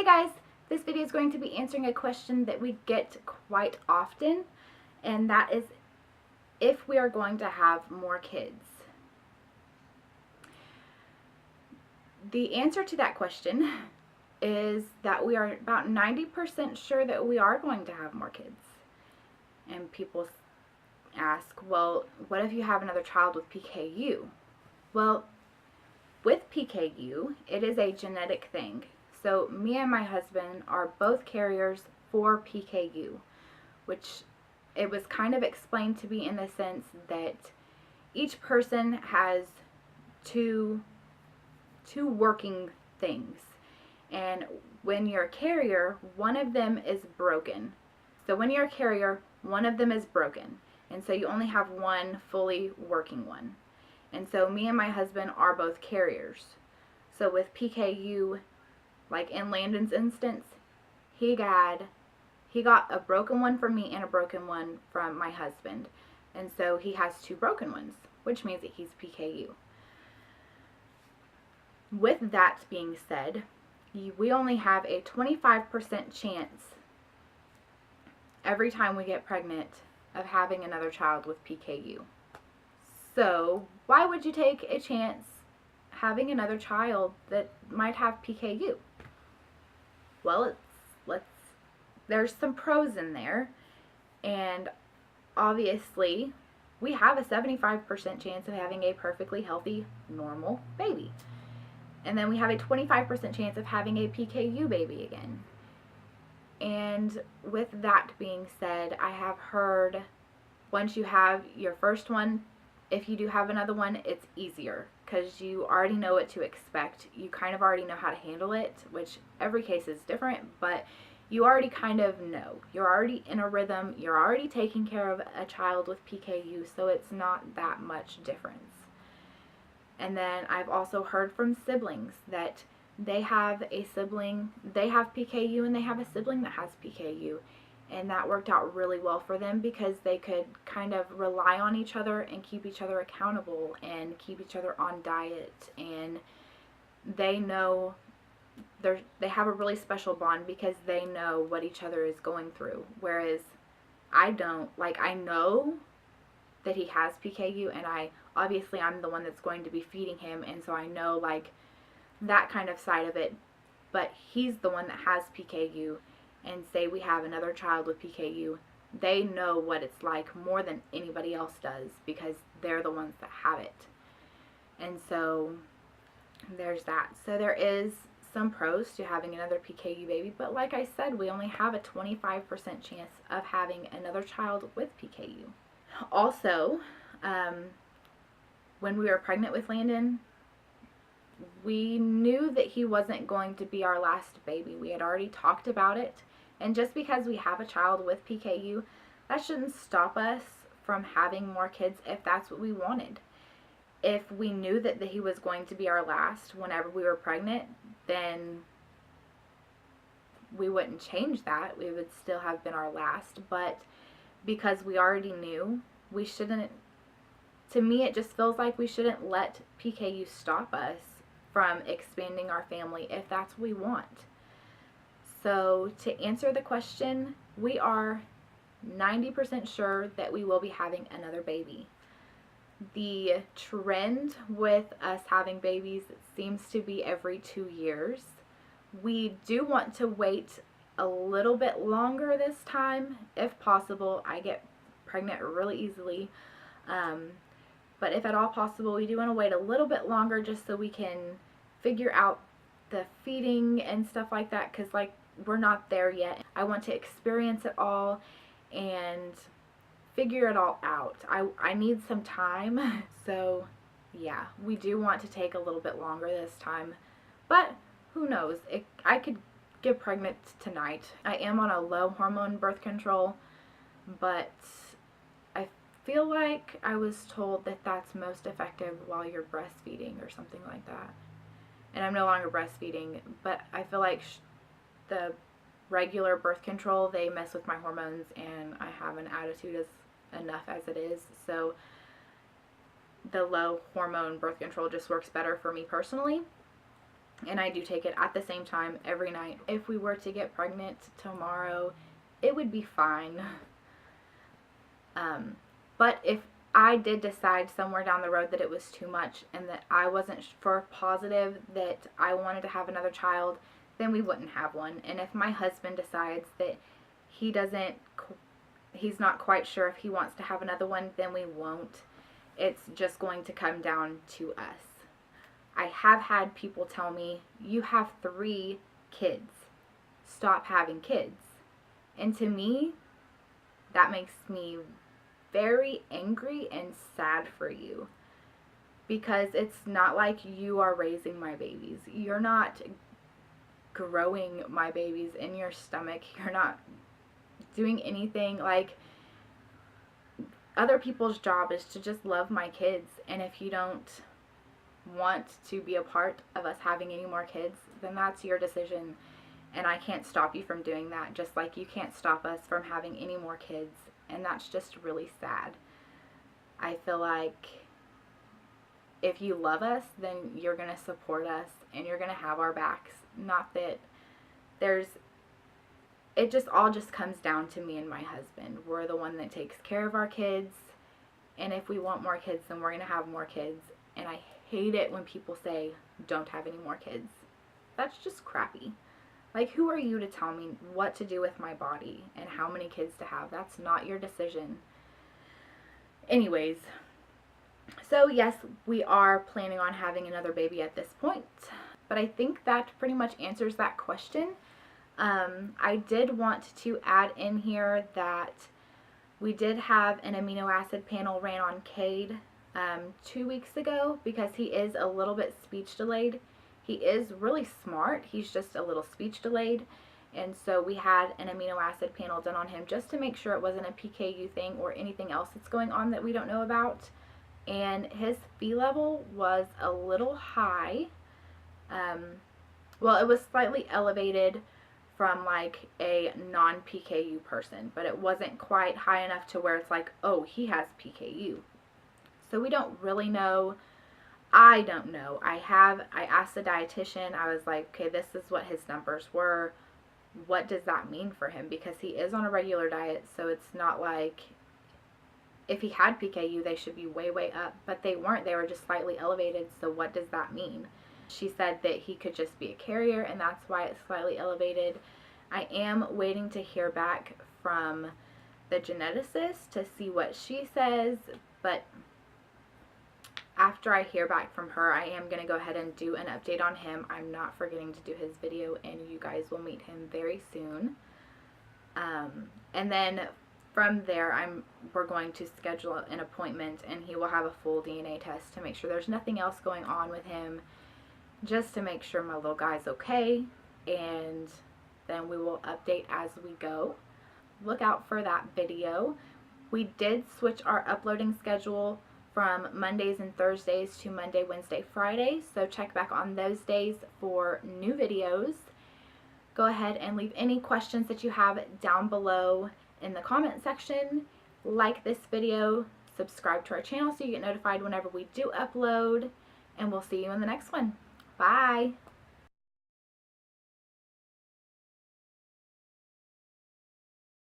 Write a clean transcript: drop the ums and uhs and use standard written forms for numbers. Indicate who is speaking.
Speaker 1: guys, this video is going to be answering a question that we get quite often, and that is if we are going to have more kids. The answer to that question is that we are about 90% sure that we are going to have more kids. And people ask, well, what if you have another child with PKU? Well, with PKU, it is a genetic thing. So me and my husband are both carriers for PKU, which it was kind of explained to me in the sense that each person has two working things. And when you're a carrier, one of them is broken. So when you're a carrier, one of them is broken. And so you only have one fully working one. And so me and my husband are both carriers. So with PKU, like in Landon's instance, he got a broken one from me and a broken one from my husband. And so he has two broken ones, which means that he's PKU. With that being said, we only have a 25% chance every time we get pregnant of having another child with PKU. So why would you take a chance having another child that might have PKU? Well, there's some pros in there, and obviously we have a 75% chance of having a perfectly healthy, normal baby. And then we have a 25% chance of having a PKU baby again. And with that being said, I have heard once you have your first one, if you do have another one, it's easier because you already know what to expect. You kind of already know how to handle it, which every case is different, but you already kind of know. You're already in a rhythm. You're already taking care of a child with PKU, so it's not that much difference. And then I've also heard from siblings that they have a sibling, they have PKU, and they have a sibling that has PKU. And that worked out really well for them because they could kind of rely on each other and keep each other accountable and keep each other on diet. And they know they have a really special bond because they know what each other is going through. Whereas I don't. Like, I know that he has PKU, and obviously I'm the one that's going to be feeding him, and so I know like that kind of side of it. But he's the one that has PKU, and say we have another child with PKU, they know what it's like more than anybody else does because they're the ones that have it. And so there's that. So there is some pros to having another PKU baby, but like I said, we only have a 25% chance of having another child with PKU. Also, when we were pregnant with Landon, we knew that he wasn't going to be our last baby. We had already talked about it. And just because we have a child with PKU, that shouldn't stop us from having more kids if that's what we wanted. If we knew that he was going to be our last whenever we were pregnant, then we wouldn't change that. We would still have been our last. But because we already knew, we shouldn't, to me it just feels like we shouldn't let PKU stop us from expanding our family if that's what we want. So to answer the question, we are 90% sure that we will be having another baby. The trend with us having babies seems to be every 2 years. We do want to wait a little bit longer this time, if possible. I get pregnant really easily. But if at all possible, we do want to wait a little bit longer just so we can figure out the feeding and stuff like that, because like we're not there yet. I want to experience it all and figure it all out. I need some time. So yeah, we do want to take a little bit longer this time, but who knows? I could get pregnant tonight. I am on a low hormone birth control, but I feel like I was told that that's most effective while you're breastfeeding or something like that. And I'm no longer breastfeeding, but I feel like the regular birth control, they mess with my hormones, and I have an attitude enough as it is. So the low hormone birth control just works better for me personally. and I do take it at the same time every night. If we were to get pregnant tomorrow, it would be fine. But if I did decide somewhere down the road that it was too much and that I wasn't for positive that I wanted to have another child, then we wouldn't have one. And if my husband decides that he's not quite sure if he wants to have another one, then we won't. It's just going to come down to us. I have had people tell me, you have 3 kids. Stop having kids. And to me, that makes me very angry and sad for you, because it's not like you are raising my babies. You're not growing my babies in your stomach. You're not doing anything. Like, other people's job is to just love my kids, and if you don't want to be a part of us having any more kids, then that's your decision, and I can't stop you from doing that, just like you can't stop us from having any more kids. And that's just really sad. I feel like if you love us, then you're going to support us and you're going to have our backs. Not that it just all just comes down to me and my husband. We're the one that takes care of our kids. And if we want more kids, then we're going to have more kids. And I hate it when people say, don't have any more kids. That's just crappy. Like, who are you to tell me what to do with my body and how many kids to have? That's not your decision. Anyways, so yes, we are planning on having another baby at this point. But I think that pretty much answers that question. I did want to add in here that we did have an amino acid panel ran on Cade 2 weeks ago, because he is a little bit speech delayed. He is really smart. He's just a little speech delayed. And so we had an amino acid panel done on him just to make sure it wasn't a PKU thing or anything else that's going on that we don't know about. And his Phe level was a little high. Well, it was slightly elevated from like a non-PKU person, but it wasn't quite high enough to where it's like, oh, he has PKU. So we don't really know. I don't know. I asked the dietitian, I was like, okay, this is what his numbers were. What does that mean for him? Because he is on a regular diet, so it's not like if he had PKU, they should be way, way up. But they weren't. They were just slightly elevated, so what does that mean? She said that he could just be a carrier, and that's why it's slightly elevated. I am waiting to hear back from the geneticist to see what she says, but after I hear back from her, I am going to go ahead and do an update on him. I'm not forgetting to do his video, and you guys will meet him very soon. And then from there, we're going to schedule an appointment, and he will have a full DNA test to make sure there's nothing else going on with him, just to make sure my little guy's okay, and then we will update as we go. Look out for that video. We did switch our uploading schedule from Mondays and Thursdays to Monday, Wednesday, Friday. So check back on those days for new videos. Go ahead and leave any questions that you have down below in the comment section. Like this video, subscribe to our channel so you get notified whenever we do upload, and we'll see you in the next one. Bye!